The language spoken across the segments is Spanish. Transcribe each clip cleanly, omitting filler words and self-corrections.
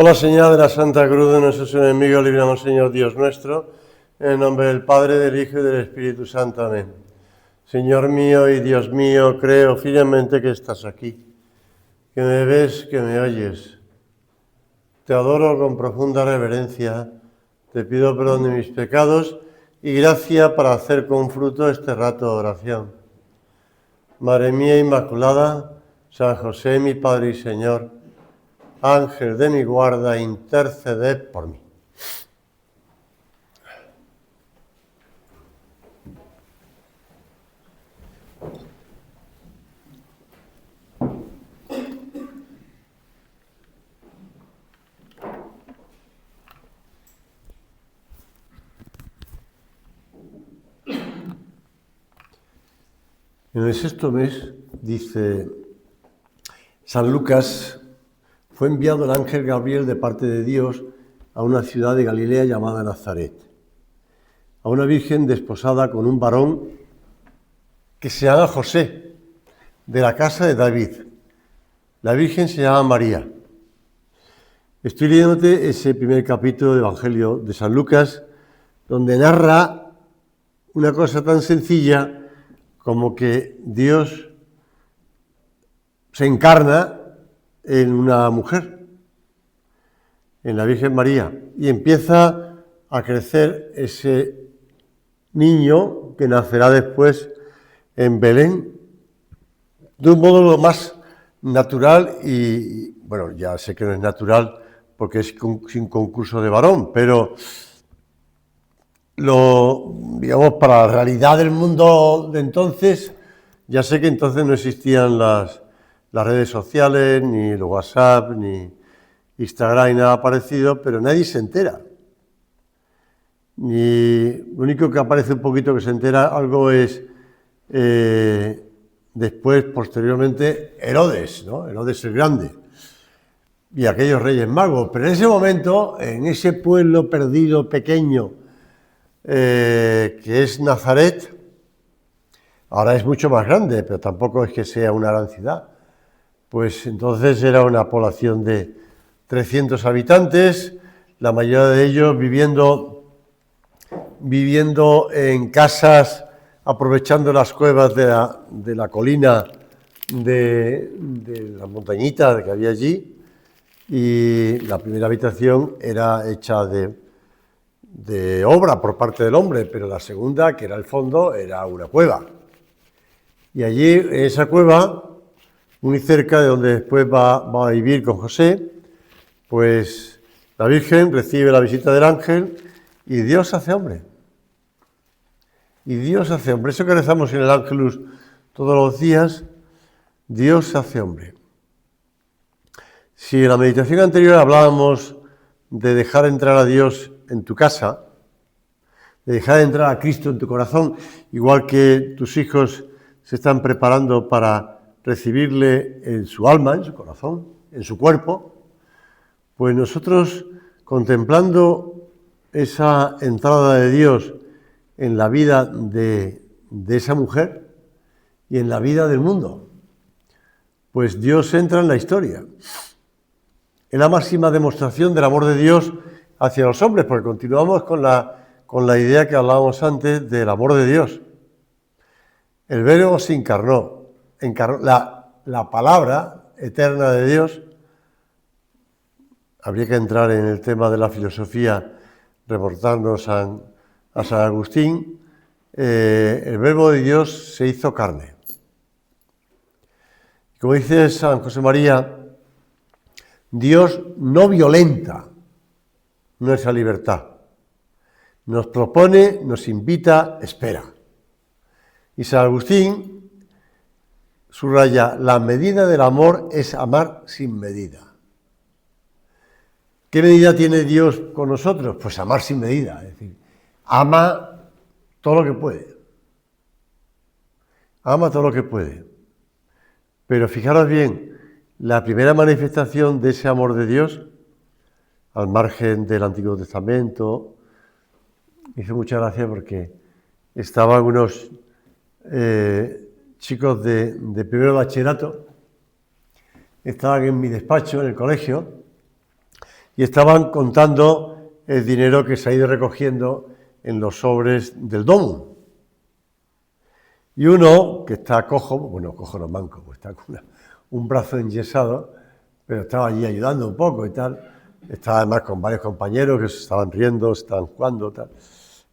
Por la señal de la Santa Cruz de nuestros enemigos, líbranos, Señor Dios nuestro, en el nombre del Padre, del Hijo y del Espíritu Santo. Amén. Señor mío y Dios mío, creo firmemente que estás aquí, que me ves, que me oyes. Te adoro con profunda reverencia, te pido perdón de mis pecados y gracia para hacer con fruto este rato de oración. Madre mía Inmaculada, San José, mi Padre y Señor, Ángel de mi guarda, interceded por mí. En el sexto mes, dice San Lucas, fue enviado el ángel Gabriel de parte de Dios a una ciudad de Galilea llamada Nazaret, a una virgen desposada con un varón que se llama José, de la casa de David. La virgen se llama María. Estoy leyéndote ese primer capítulo del Evangelio de San Lucas, donde narra una cosa tan sencilla como que Dios se encarna en una mujer, en la Virgen María, y empieza a crecer ese niño que nacerá después en Belén, de un modo lo más natural y, bueno, ya sé que no es natural porque es sin concurso de varón, pero digamos, para la realidad del mundo de entonces, ya sé que entonces no existían las redes sociales, ni el WhatsApp, ni Instagram, ni nada parecido, pero nadie se entera. Lo único que aparece un poquito que se entera algo es después, posteriormente, Herodes, ¿no? Herodes el Grande y aquellos reyes magos. Pero en ese momento, en ese pueblo perdido, pequeño, que es Nazaret, ahora es mucho más grande, pero tampoco es que sea una gran ciudad, pues entonces era una población de 300 habitantes, la mayoría de ellos viviendo en casas, aprovechando las cuevas de la colina de la montañita que había allí, y la primera habitación era hecha de obra por parte del hombre, pero la segunda, que era el fondo, era una cueva. Y allí, en esa cueva, muy cerca de donde después va a vivir con José, pues la Virgen recibe la visita del ángel y Dios se hace hombre. Y Dios se hace hombre. Eso que rezamos en el Ángelus todos los días, Dios se hace hombre. Si en la meditación anterior hablábamos de dejar entrar a Dios en tu casa, de dejar entrar a Cristo en tu corazón, igual que tus hijos se están preparando para recibirle en su alma, en su corazón, en su cuerpo, pues nosotros, contemplando esa entrada de Dios en la vida de esa mujer y en la vida del mundo, pues Dios entra en la historia. Es la máxima demostración del amor de Dios hacia los hombres, porque continuamos con la idea que hablábamos antes del amor de Dios. El Verbo se encarnó la palabra eterna de Dios. Habría que entrar en el tema de la filosofía, reportarnos a San Agustín. El Verbo de Dios se hizo carne. Como dice San José María, Dios no violenta nuestra libertad. Nos propone, nos invita, espera. Y San Agustín subraya, la medida del amor es amar sin medida. ¿Qué medida tiene Dios con nosotros? Pues amar sin medida, es decir, ama todo lo que puede. Ama todo lo que puede. Pero fijaros bien, la primera manifestación de ese amor de Dios, al margen del Antiguo Testamento, me hizo mucha gracia porque estaban unos chicos de primero bachillerato, estaban en mi despacho, en el colegio, y estaban contando el dinero que se ha ido recogiendo en los sobres del domo. Y uno, que está cojo, bueno, cojo no manco, pues está con un brazo enyesado, pero estaba allí ayudando un poco y tal. Estaba además con varios compañeros que se estaban riendo, se estaban jugando, tal,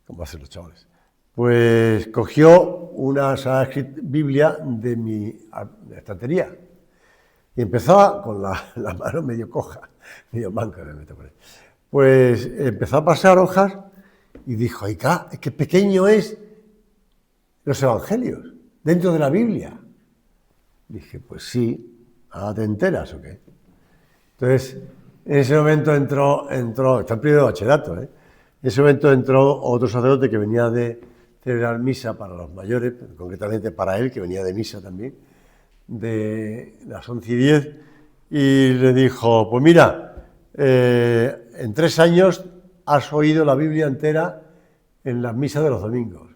como hacen los chavales. Pues cogió una Biblia de mi estantería y empezaba con la mano medio coja, medio manca, pues empezó a pasar hojas y dijo, ¡ay, qué pequeño es los evangelios dentro de la Biblia! Dije, pues sí, ¿ahora te enteras o qué? Entonces, en ese momento entró, está en periodo de bachillerato, En ese momento entró otro sacerdote que venía de celebrar misa para los mayores, concretamente para él, que venía de misa también, de las 11:10, y le dijo, pues mira, en 3 años has oído la Biblia entera en las misas de los domingos.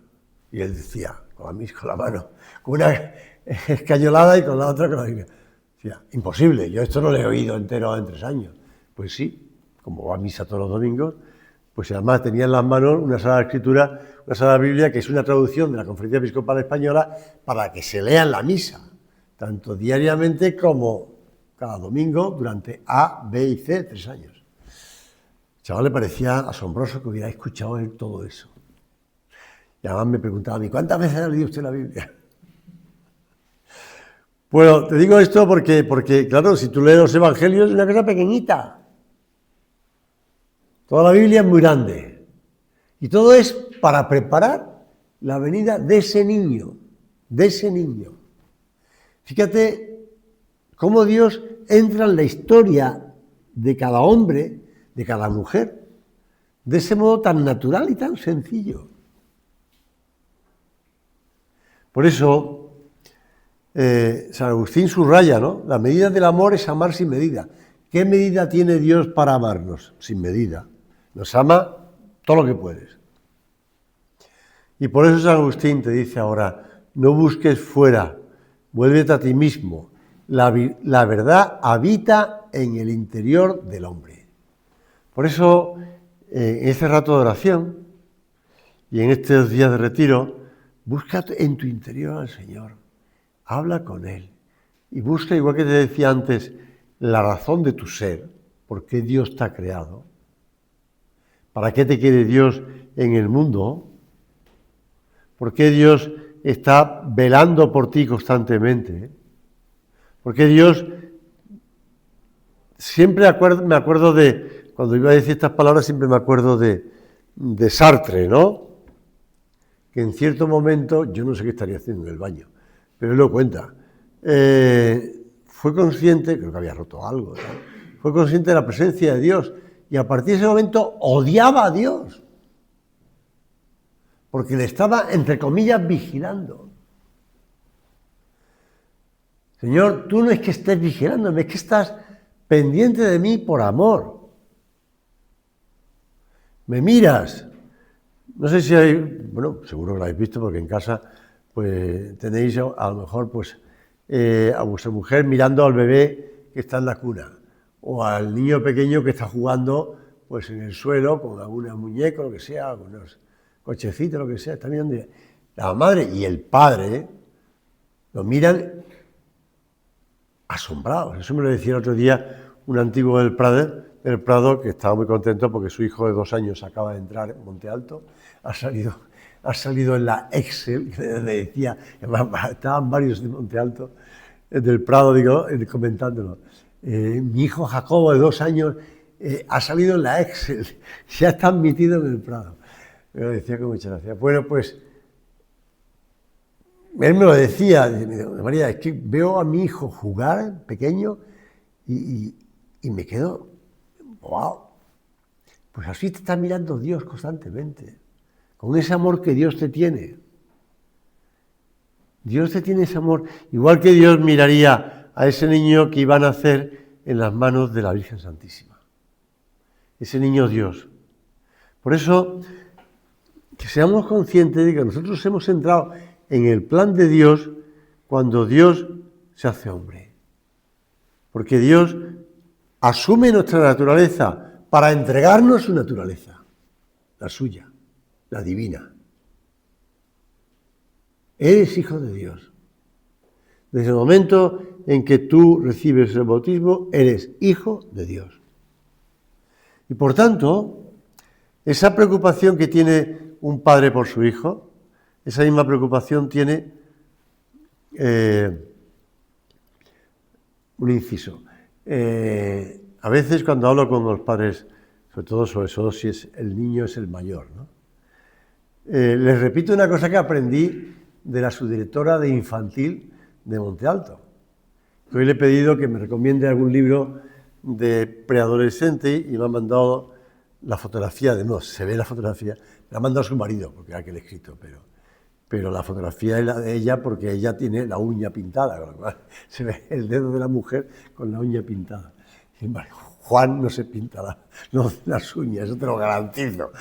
Y él decía, con la mano, con una escayolada y con la otra con la Biblia. Decía, imposible, yo esto no lo he oído entero en 3 años. Pues sí, como va a misa todos los domingos, pues además tenía en las manos una Sagrada Escritura, una Sagrada Biblia, que es una traducción de la Conferencia Episcopal Española para que se lea en la misa, tanto diariamente como cada domingo durante A, B y C, 3 años. Al chaval le parecía asombroso que hubiera escuchado él todo eso. Y además me preguntaba a mí, ¿cuántas veces ha leído usted la Biblia? Bueno, te digo esto porque, claro, si tú lees los evangelios es una cosa pequeñita. Toda la Biblia es muy grande. Y todo es para preparar la venida de ese niño, Fíjate cómo Dios entra en la historia de cada hombre, de cada mujer, de ese modo tan natural y tan sencillo. Por eso, San Agustín subraya, ¿no? La medida del amor es amar sin medida. ¿Qué medida tiene Dios para amarnos? Sin medida. Nos ama todo lo que puedes. Y por eso San Agustín te dice ahora, no busques fuera, vuélvete a ti mismo. La verdad habita en el interior del hombre. Por eso, en este rato de oración y en estos días de retiro, busca en tu interior al Señor, habla con Él y busca, igual que te decía antes, la razón de tu ser, por qué Dios te ha creado, para qué te quiere Dios en el mundo, por qué Dios está velando por ti constantemente, por qué Dios, siempre me acuerdo de, cuando iba a decir estas palabras, siempre me acuerdo de Sartre, ¿no? Que en cierto momento, yo no sé qué estaría haciendo en el baño, pero él lo cuenta, fue consciente, creo que había roto algo, ¿no? Fue consciente de la presencia de Dios y a partir de ese momento odiaba a Dios, porque le estaba, entre comillas, vigilando. Señor, tú no es que estés vigilándome, es que estás pendiente de mí por amor. Me miras. No sé si hay, bueno, seguro que lo habéis visto porque en casa pues tenéis a lo mejor pues a vuestra mujer mirando al bebé que está en la cuna o al niño pequeño que está jugando pues en el suelo con alguna muñeca, lo que sea, algunos cochecitos, lo que sea, está mirando. La madre y el padre lo miran asombrados. Eso me lo decía el otro día un antiguo del Prado que estaba muy contento porque su hijo de 2 años acaba de entrar en Monte Alto, ha salido en la Excel, que le decía, estaban varios de Monte Alto, del Prado, digo, comentándolo. Mi hijo Jacobo de 2 años ha salido en la Excel, ya está admitido en el Prado. Me lo decía con mucha gracia. Bueno, pues él me lo decía, María, es que veo a mi hijo jugar pequeño y me quedo, wow, pues así te está mirando Dios constantemente, con ese amor que Dios te tiene. Dios te tiene ese amor, igual que Dios miraría a ese niño que iba a nacer en las manos de la Virgen Santísima. Ese niño Dios. Por eso, que seamos conscientes de que nosotros hemos entrado en el plan de Dios cuando Dios se hace hombre. Porque Dios asume nuestra naturaleza para entregarnos su naturaleza, la suya, la divina. Eres hijo de Dios. Desde el momento en que tú recibes el bautismo, eres hijo de Dios. Y por tanto, esa preocupación que tiene un padre por su hijo, esa misma preocupación tiene un inciso. A veces cuando hablo con los padres, sobre todo si el niño es el mayor, ¿no? Les repito una cosa que aprendí de la subdirectora de infantil de Monte Alto. Hoy le he pedido que me recomiende algún libro de preadolescente y me ha mandado la fotografía, se ve la fotografía, me ha mandado su marido, porque era que le he escrito, pero la fotografía es la de ella porque ella tiene la uña pintada, con lo cual se ve el dedo de la mujer con la uña pintada. Y Juan no se pinta las uñas, eso te lo garantizo.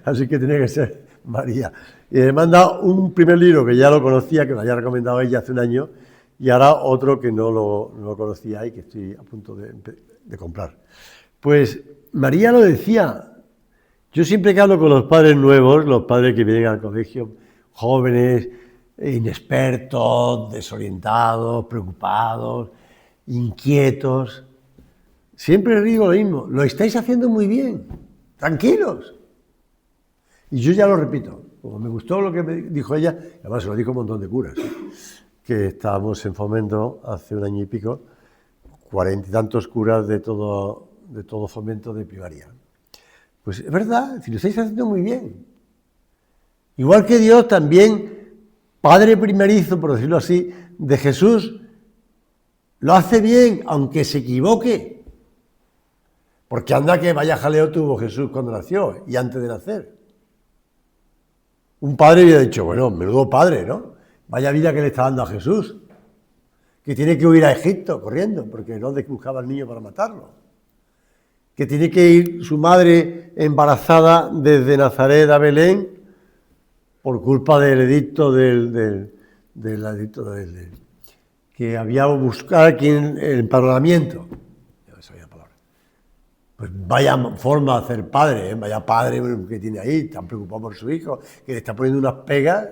Así que tiene que ser María. Y me manda un primer libro que ya lo conocía, que me había recomendado ella hace un año, y ahora otro que no lo conocía y que estoy a punto de comprar. Pues María lo decía. Yo siempre que hablo con los padres nuevos, los padres que vienen al colegio, jóvenes, inexpertos, desorientados, preocupados, inquietos, siempre les digo lo mismo: lo estáis haciendo muy bien, tranquilos. Y yo ya lo repito, como me gustó lo que me dijo ella, además se lo dijo un montón de curas, que estábamos en Fomento hace un año y pico, 40 y tantos curas de todo Fomento de primaria. Pues es verdad, si lo estáis haciendo muy bien. Igual que Dios también, Padre primerizo, por decirlo así, de Jesús, lo hace bien, aunque se equivoque. Porque anda que vaya jaleo tuvo Jesús cuando nació y antes de nacer. Un padre había dicho, bueno, menudo padre, ¿no? Vaya vida que le está dando a Jesús, que tiene que huir a Egipto corriendo, porque no buscaba al niño para matarlo. Que tiene que ir su madre embarazada desde Nazaret a Belén por culpa del edicto que había buscado aquí en el empadronamiento. Ya me sabía la palabra. Pues vaya forma de hacer padre, ¿eh? Vaya padre que tiene ahí, tan preocupado por su hijo, que le está poniendo unas pegas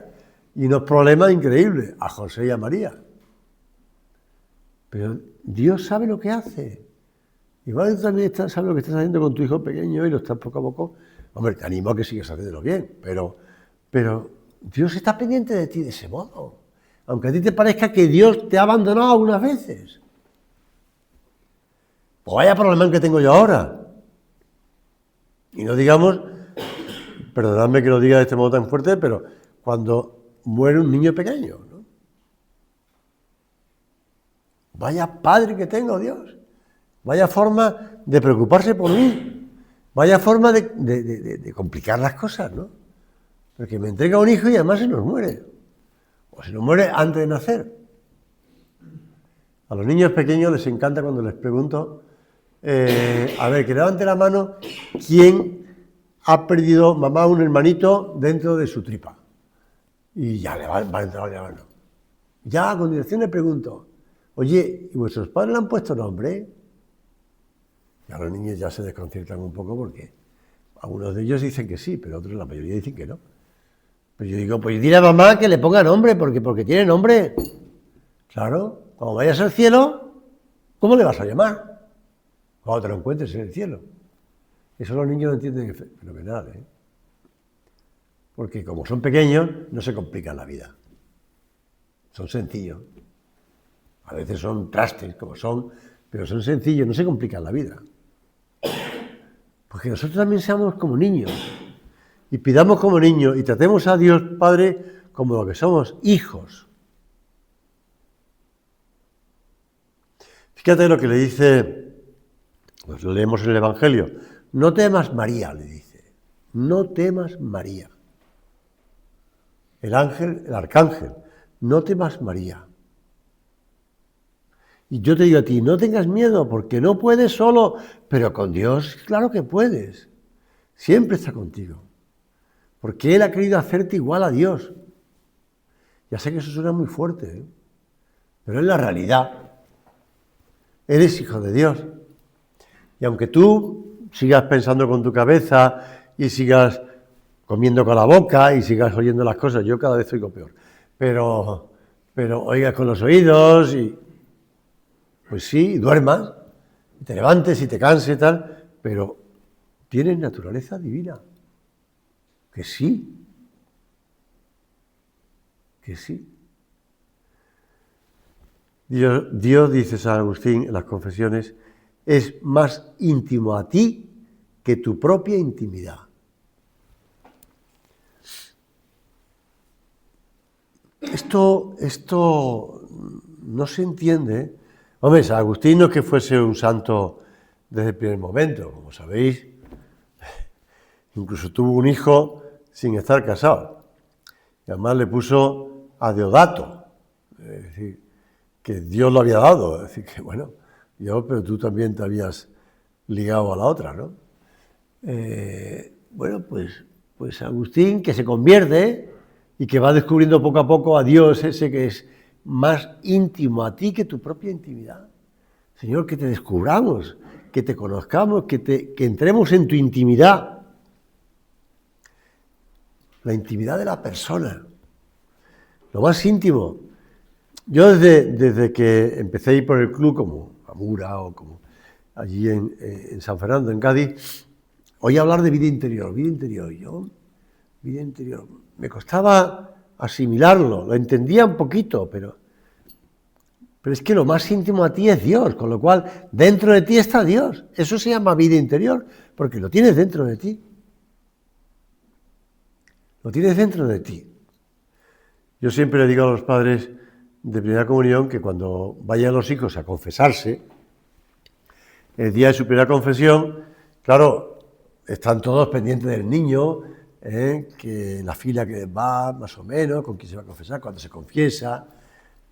y unos problemas increíbles a José y a María. Pero Dios sabe lo que hace. Igual tú también sabes lo que estás haciendo con tu hijo pequeño y lo estás poco a poco. Hombre, te animo a que sigas haciéndolo bien, pero Dios está pendiente de ti de ese modo. Aunque a ti te parezca que Dios te ha abandonado algunas veces. Pues vaya problema que tengo yo ahora. Y no digamos, perdonadme que lo diga de este modo tan fuerte, pero cuando muere un niño pequeño, ¿no? Vaya padre que tengo, Dios. Vaya forma de preocuparse por mí. Vaya forma de complicar las cosas, ¿no? Porque me entrega un hijo y además se nos muere. O se nos muere antes de nacer. A los niños pequeños les encanta cuando les pregunto, a ver, que levante la mano, ¿quién ha perdido mamá un hermanito dentro de su tripa? Y ya le va a entrar la mano. Ya a continuación le pregunto, oye, ¿y vuestros padres le han puesto nombre? Y a los niños ya se desconciertan un poco porque algunos de ellos dicen que sí, pero otros, la mayoría, dicen que no. Pues yo digo, pues dile a mamá que le ponga nombre, porque tiene nombre. Claro, cuando vayas al cielo, ¿cómo le vas a llamar? Cuando te lo encuentres en el cielo. Eso los niños no entienden fenomenal, ¿eh? Porque como son pequeños, no se complican la vida. Son sencillos. A veces son trastes, como son, pero son sencillos, no se complican la vida. Porque nosotros también seamos como niños. Y pidamos como niños y tratemos a Dios Padre como lo que somos, hijos. Fíjate lo que le dice, pues lo leemos en el Evangelio. No temas, María, le dice. No temas, María. El arcángel, no temas, María. Y yo te digo a ti, no tengas miedo, porque no puedes solo, pero con Dios, claro que puedes. Siempre está contigo. Porque Él ha querido hacerte igual a Dios. Ya sé que eso suena muy fuerte, ¿eh? Pero es la realidad. Eres hijo de Dios. Y aunque tú sigas pensando con tu cabeza y sigas comiendo con la boca y sigas oyendo las cosas. Yo cada vez oigo peor. Pero oigas con los oídos y pues sí, duermas, te levantes y te canses y tal, pero tienes naturaleza divina. Que sí. Que sí. Dios, dice San Agustín en las Confesiones, es más íntimo a ti que tu propia intimidad. Esto no se entiende. Hombre, San Agustín no es que fuese un santo desde el primer momento, como sabéis. Incluso tuvo un hijo sin estar casado. Y además le puso a Deodato. Es decir, que Dios lo había dado. Es decir, que bueno, pero tú también te habías ligado a la otra, ¿no? Bueno, pues Agustín, que se convierte y que va descubriendo poco a poco a Dios ese que es más íntimo a ti que tu propia intimidad. Señor, que te descubramos, que te conozcamos, que entremos en tu intimidad. La intimidad de la persona, lo más íntimo. Yo desde que empecé a ir por el club, como Amura o como allí en San Fernando, en Cádiz, oí hablar de vida interior. Vida interior. Me costaba asimilarlo, lo entendía un poquito, pero es que lo más íntimo a ti es Dios, con lo cual dentro de ti está Dios. Eso se llama vida interior, porque lo tienes dentro de ti. Lo tienes dentro de ti. Yo siempre le digo a los padres de primera comunión que cuando vayan los hijos a confesarse, el día de su primera confesión, claro, están todos pendientes del niño, que la fila que va, más o menos, con quién se va a confesar, cuando se confiesa,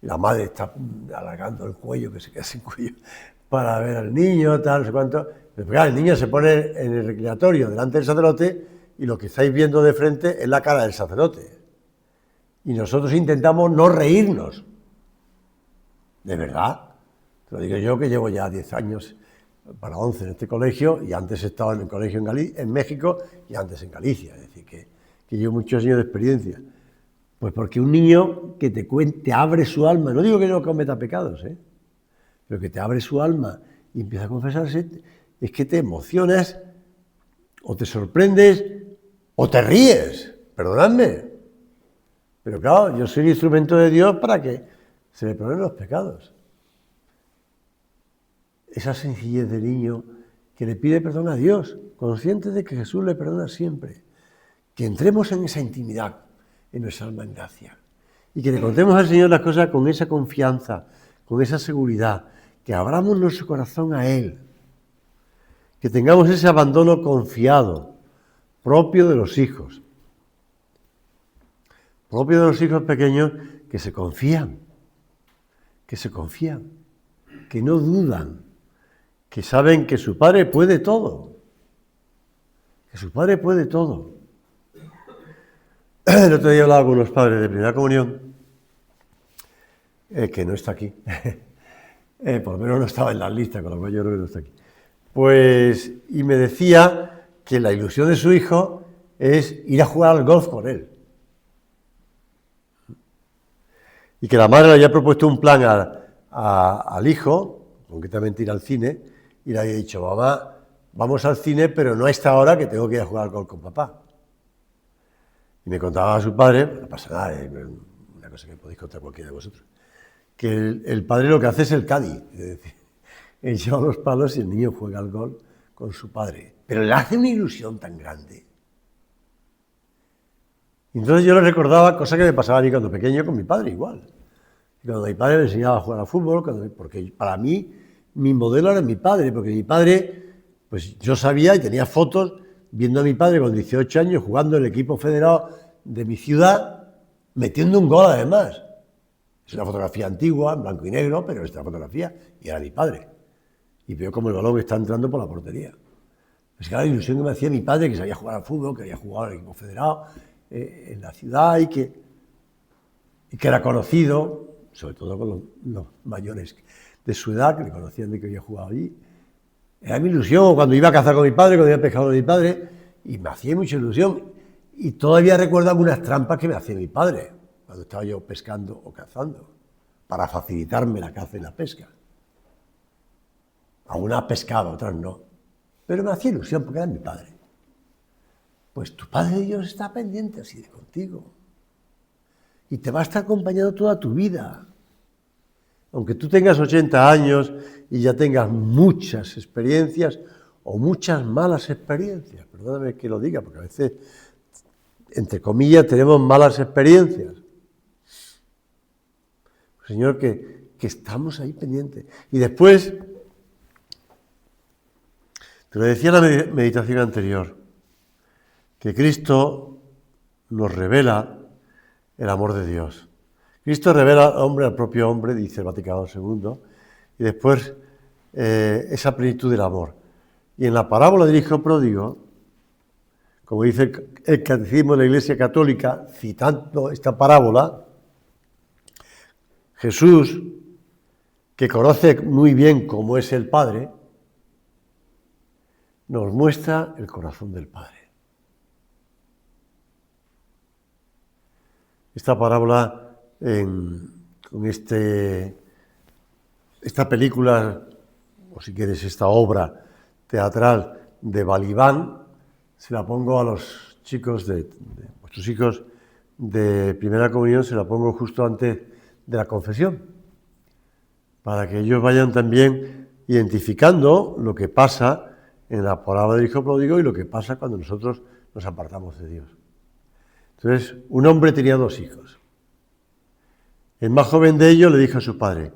la madre está alargando el cuello, que se queda sin cuello, para ver al niño, tal, no sé cuánto. Pero claro, el niño se pone en el reclinatorio delante del sacerdote y lo que estáis viendo de frente es la cara del sacerdote. Y nosotros intentamos no reírnos. De verdad. Te lo digo yo que llevo ya 10 años, para 11 en este colegio, y antes he estado en el colegio en México y antes en Galicia. Es decir, que llevo muchos años de experiencia. Pues porque un niño que te abre su alma, no digo que no cometa pecados, pero que te abre su alma y empieza a confesarse, es que te emocionas, o te sorprendes, o te ríes, perdonadme. Pero claro, yo soy el instrumento de Dios para que se le perdonen los pecados. Esa sencillez de niño que le pide perdón a Dios, consciente de que Jesús le perdona siempre. Que entremos en esa intimidad, en nuestra alma en gracia. Y que le contemos al Señor las cosas con esa confianza, con esa seguridad. Que abramos nuestro corazón a Él. Que tengamos ese abandono confiado, propio de los hijos. Propio de los hijos pequeños que se confían, que no dudan, que saben que su padre puede todo, El otro día hablaba con unos padres de primera comunión, que no está aquí, por lo menos no estaba en la lista, con lo cual yo creo que no está aquí. Pues, y me decía que la ilusión de su hijo es ir a jugar al golf con él. Y que la madre le había propuesto un plan al hijo, concretamente ir al cine, y le había dicho, mamá, vamos al cine, pero no a esta hora que tengo que ir a jugar al golf con papá. Y me contaba a su padre, no pasa nada, es una cosa que podéis contar cualquiera de vosotros, que el padre lo que hace es el Cádiz, es decir, él lleva los palos y el niño juega al golf con su padre. Pero le hace una ilusión tan grande. Y entonces yo le recordaba cosas que me pasaba a mí cuando pequeño con mi padre igual. Y cuando mi padre me enseñaba a jugar al fútbol, porque para mí mi modelo era mi padre, porque mi padre, pues yo sabía y tenía fotos viendo a mi padre con 18 años jugando en el equipo federado de mi ciudad, metiendo un gol además. Es una fotografía antigua, en blanco y negro, pero es esta fotografía, y era mi padre. Y veo como el balón está entrando por la portería. Es que era la ilusión que me hacía mi padre, que sabía jugar al fútbol, que había jugado en el equipo federado, en la ciudad, y que era conocido, sobre todo con los mayores de su edad, que le conocían de que había jugado allí. Era mi ilusión, o cuando iba a cazar con mi padre, cuando iba a pescar con mi padre, y me hacía mucha ilusión. Y todavía recuerdo algunas trampas que me hacía mi padre, cuando estaba yo pescando o cazando, para facilitarme la caza y la pesca. Algunas pescaba, otras no. Pero me hacía ilusión porque era mi padre. Pues tu Padre Dios está pendiente así de contigo. Y te va a estar acompañando toda tu vida. Aunque tú tengas 80 años y ya tengas muchas experiencias o muchas malas experiencias. Perdóname que lo diga, porque a veces, entre comillas, tenemos malas experiencias. Señor, que estamos ahí pendientes. Y después, te lo decía en la meditación anterior, que Cristo nos revela el amor de Dios. Cristo revela al hombre, al propio hombre, dice el Vaticano II, y después esa plenitud del amor. Y en la parábola del Hijo Pródigo, como dice el Catecismo de la Iglesia Católica, citando esta parábola, Jesús, que conoce muy bien cómo es el Padre, nos muestra el corazón del Padre. Esta parábola, con esta película, o si quieres esta obra teatral de Balibán, se la pongo a los chicos vuestros hijos de primera comunión, se la pongo justo antes de la confesión, para que ellos vayan también identificando lo que pasa en la parábola del Hijo Pródigo y lo que pasa cuando nosotros nos apartamos de Dios. Entonces, un hombre tenía 2 hijos. El más joven de ellos le dijo a su padre: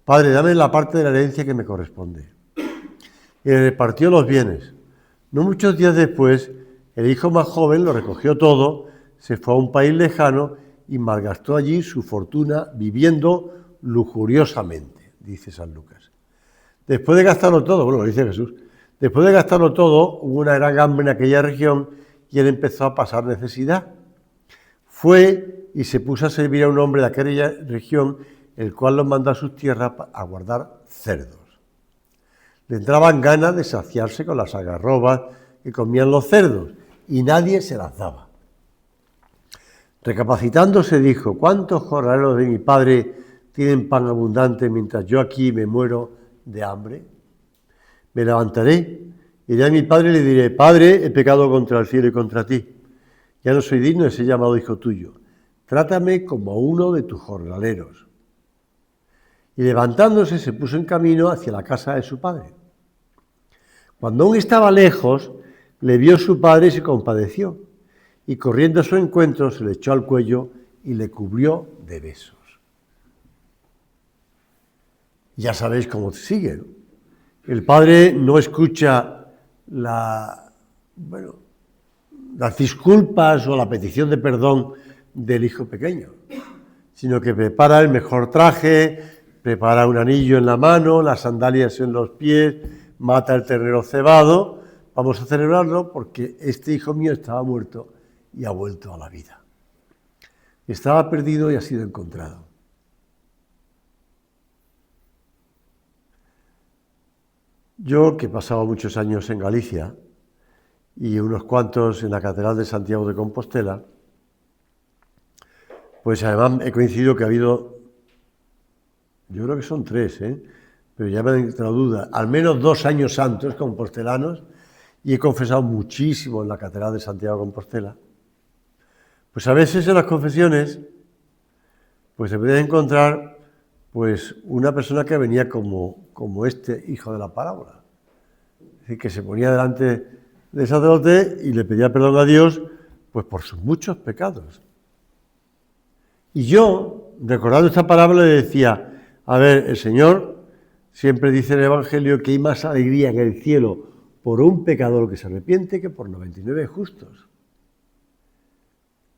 Padre, dame la parte de la herencia que me corresponde. Y le repartió los bienes. No muchos días después, el hijo más joven lo recogió todo, se fue a un país lejano y malgastó allí su fortuna viviendo lujuriosamente, dice San Lucas. Después de gastarlo todo, bueno, lo dice Jesús, después de gastarlo todo, hubo una gran hambre en aquella región y él empezó a pasar necesidad. Fue y se puso a servir a un hombre de aquella región, el cual lo mandó a sus tierras a guardar cerdos. Le entraban ganas de saciarse con las algarrobas que comían los cerdos, y nadie se las daba. Recapacitando, se dijo: ¿cuántos jornaleros de mi padre tienen pan abundante mientras yo aquí me muero de hambre? Me levantaré, iré a mi padre y le diré: Padre, he pecado contra el cielo y contra ti. Ya no soy digno de ser llamado hijo tuyo. Trátame como uno de tus jornaleros. Y levantándose se puso en camino hacia la casa de su padre. Cuando aún estaba lejos, le vio su padre y se compadeció. Y corriendo a su encuentro se le echó al cuello y le cubrió de besos. Ya sabéis cómo sigue, ¿no? El padre no escucha las disculpas o la petición de perdón del hijo pequeño, sino que prepara el mejor traje, prepara un anillo en la mano, las sandalias en los pies, mata el ternero cebado. Vamos a celebrarlo porque este hijo mío estaba muerto y ha vuelto a la vida. Estaba perdido y ha sido encontrado. Yo, que he pasado muchos años en Galicia y unos cuantos en la Catedral de Santiago de Compostela, pues además he coincidido que ha habido, yo creo que son 3, pero ya me han entrado dudas, al menos 2 años santos compostelanos, y he confesado muchísimo en la Catedral de Santiago de Compostela. Pues a veces en las confesiones, pues se puede encontrar pues una persona que venía como este hijo de la parábola. Es decir, que se ponía delante del sacerdote y le pedía perdón a Dios pues por sus muchos pecados. Y yo, recordando esta parábola, le decía: a ver, el Señor siempre dice en el Evangelio que hay más alegría en el cielo por un pecador que se arrepiente que por 99 justos.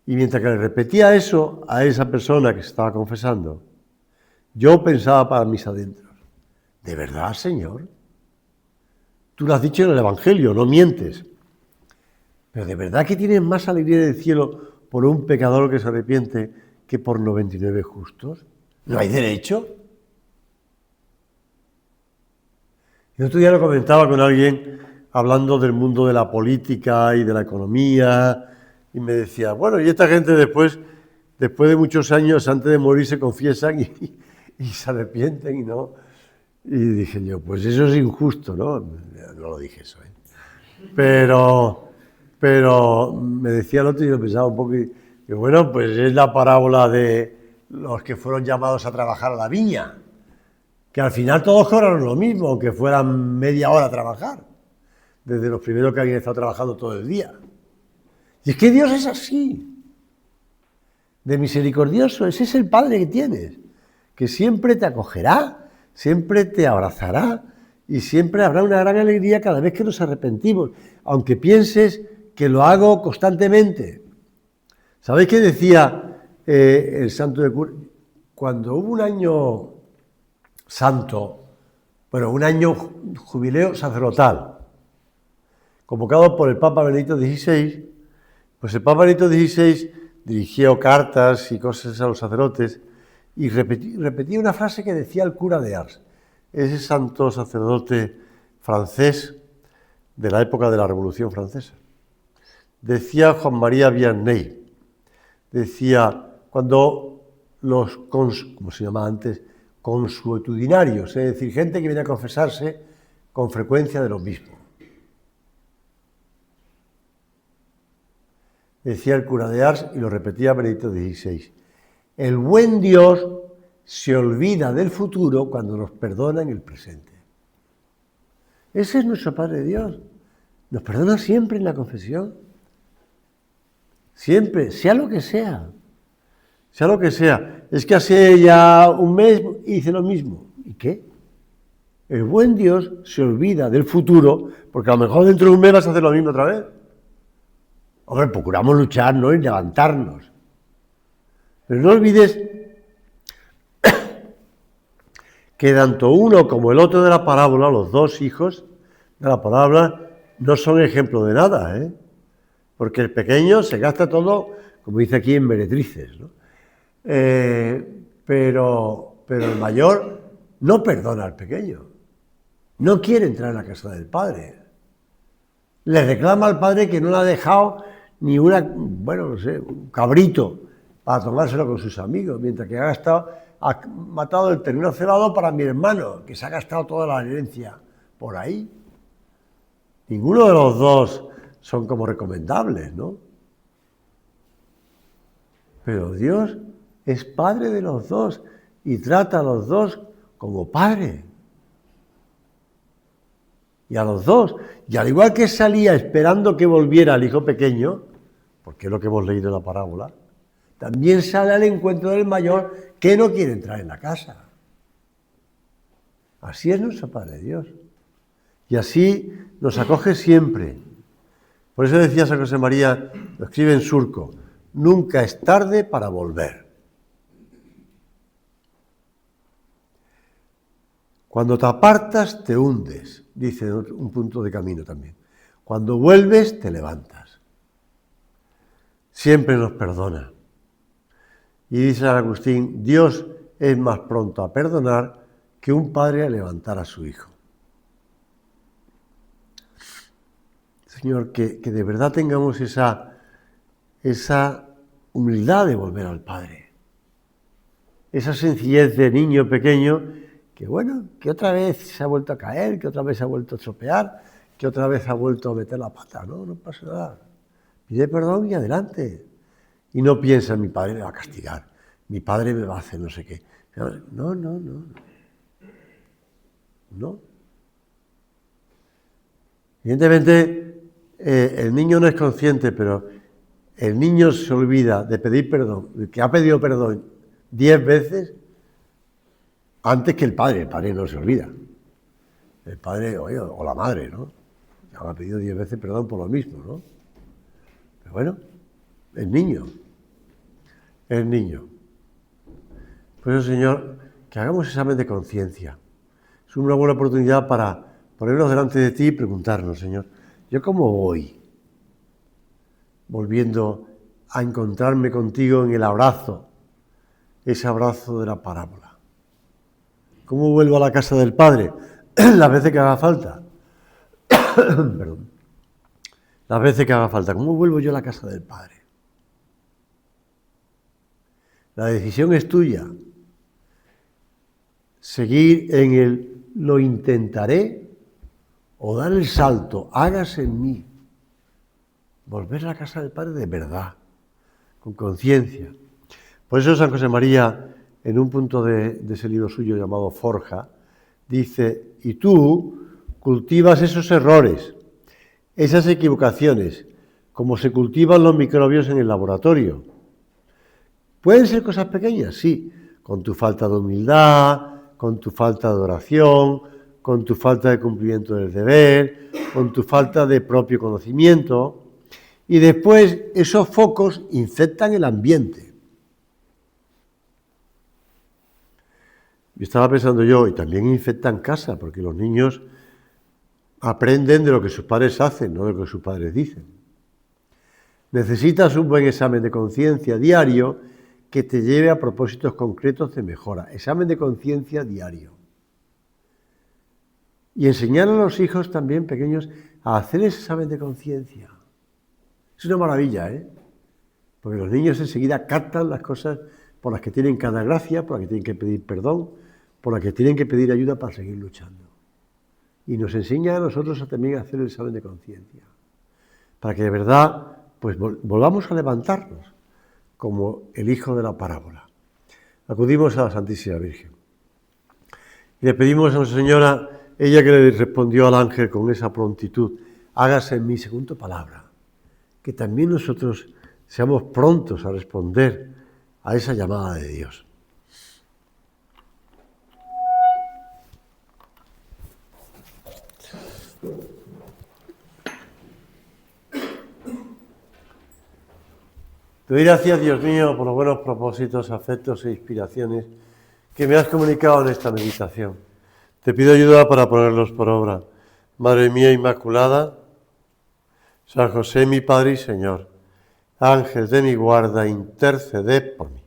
Y mientras que le repetía eso a esa persona que se estaba confesando, yo pensaba para mis adentros: ¿de verdad, Señor? Tú lo has dicho en el Evangelio, no mientes. Pero ¿de verdad que tienes más alegría en el cielo por un pecador que se arrepiente que por 99 justos? ¿No hay derecho? El otro día lo comentaba con alguien hablando del mundo de la política y de la economía, y me decía, bueno, y esta gente después de muchos años, antes de morir, se confiesan y se arrepienten y no. Y dije yo, pues eso es injusto, ¿no? No lo dije eso, ¿eh? Pero me decía el otro y yo pensaba un poco, y bueno, pues es la parábola de los que fueron llamados a trabajar a la viña, que al final todos cobraron lo mismo, aunque fueran media hora a trabajar, desde los primeros que habían estado trabajando todo el día. Y es que Dios es así, de misericordioso, ese es el Padre que tienes, que siempre te acogerá, siempre te abrazará y siempre habrá una gran alegría cada vez que nos arrepentimos, aunque pienses que lo hago constantemente. ¿Sabéis qué decía el santo de Cura? Cuando hubo un año santo, bueno, un año jubileo sacerdotal, convocado por el Papa Benedicto XVI, pues el Papa Benedicto XVI dirigió cartas y cosas a los sacerdotes y repetía una frase que decía el cura de Ars, ese santo sacerdote francés de la época de la Revolución Francesa. Decía Juan María Vianney, decía, cuando los, ¿cómo se llamaba antes?, consuetudinarios, es decir, gente que viene a confesarse con frecuencia de lo mismo. Decía el cura de Ars, y lo repetía Benedicto XVI, el buen Dios se olvida del futuro cuando nos perdona en el presente. Ese es nuestro Padre Dios. Nos perdona siempre en la confesión. Siempre, sea lo que sea. Sea lo que sea. Es que hace ya un mes hice lo mismo. ¿Y qué? El buen Dios se olvida del futuro, porque a lo mejor dentro de un mes vas a hacer lo mismo otra vez. Hombre, procuramos luchar, ¿no? Y levantarnos. Pero no olvides que tanto uno como el otro de la parábola, los dos hijos de la parábola, no son ejemplo de nada, ¿eh? Porque el pequeño se gasta todo, como dice aquí, en meretrices, ¿no? Pero el mayor no perdona al pequeño, no quiere entrar en la casa del padre, le reclama al padre que no le ha dejado ni un cabrito para tomárselo con sus amigos, mientras que ha matado el ternero celado para mi hermano, que se ha gastado toda la herencia por ahí. Ninguno de los dos son como recomendables, ¿no? Pero Dios es padre de los dos y trata a los dos como padre. Y a los dos. Y al igual que salía esperando que volviera el hijo pequeño, porque es lo que hemos leído en la parábola, también sale al encuentro del mayor que no quiere entrar en la casa. Así es nuestro Padre Dios. Y así nos acoge siempre. Por eso decía San José María, lo escribe en Surco, nunca es tarde para volver. Cuando te apartas, te hundes, dice un punto de camino también. Cuando vuelves, te levantas. Siempre nos perdona. Y dice San Agustín, Dios es más pronto a perdonar que un padre a levantar a su hijo. Señor, que de verdad tengamos esa humildad de volver al Padre. Esa sencillez de niño pequeño que, bueno, que otra vez se ha vuelto a caer, que otra vez se ha vuelto a estropear, que otra vez ha vuelto a meter la pata. No pasa nada. Pide perdón y adelante. Y no piensa, mi padre me va a castigar, mi padre me va a hacer no sé qué. No. Evidentemente, el niño no es consciente, pero el niño se olvida de pedir perdón, el que ha pedido perdón 10 veces antes que el padre no se olvida. El padre, oye, o la madre, ¿no? Ya me ha pedido 10 veces perdón por lo mismo, ¿no? Pero bueno, el niño. Por eso, Señor, que hagamos examen de conciencia. Es una buena oportunidad para ponernos delante de ti y preguntarnos, Señor, ¿yo cómo voy? Volviendo a encontrarme contigo en el abrazo, ese abrazo de la parábola. ¿Cómo vuelvo a la casa del Padre? las veces que haga falta. Perdón. Las veces que haga falta. ¿Cómo vuelvo yo a la casa del Padre? La decisión es tuya. Seguir en el lo intentaré o dar el salto, hágase en mí. Volver a la casa del Padre de verdad, con conciencia. Por eso San José María, en un punto de ese libro suyo llamado Forja, dice, y tú cultivas esos errores, esas equivocaciones, como se cultivan los microbios en el laboratorio. ¿Pueden ser cosas pequeñas? Sí, con tu falta de humildad, con tu falta de oración, con tu falta de cumplimiento del deber, con tu falta de propio conocimiento. Y después esos focos infectan el ambiente. Y estaba pensando yo, y también infectan casa, porque los niños aprenden de lo que sus padres hacen, no de lo que sus padres dicen. Necesitas un buen examen de conciencia diario que te lleve a propósitos concretos de mejora. Examen de conciencia diario. Y enseñar a los hijos también pequeños a hacer ese examen de conciencia. Es una maravilla, ¿eh? Porque los niños enseguida captan las cosas por las que tienen que dar gracia, por las que tienen que pedir perdón, por las que tienen que pedir ayuda para seguir luchando. Y nos enseña a nosotros también a hacer el examen de conciencia. Para que de verdad pues volvamos a levantarnos, como el hijo de la parábola. Acudimos a la Santísima Virgen. Y le pedimos a Nuestra Señora, ella que le respondió al ángel con esa prontitud, hágase en mí según tu palabra, que también nosotros seamos prontos a responder a esa llamada de Dios. Te doy gracias, Dios mío, por los buenos propósitos, afectos e inspiraciones que me has comunicado en esta meditación. Te pido ayuda para ponerlos por obra. Madre mía Inmaculada, San José, mi Padre y Señor, Ángel de mi guarda, interceded por mí.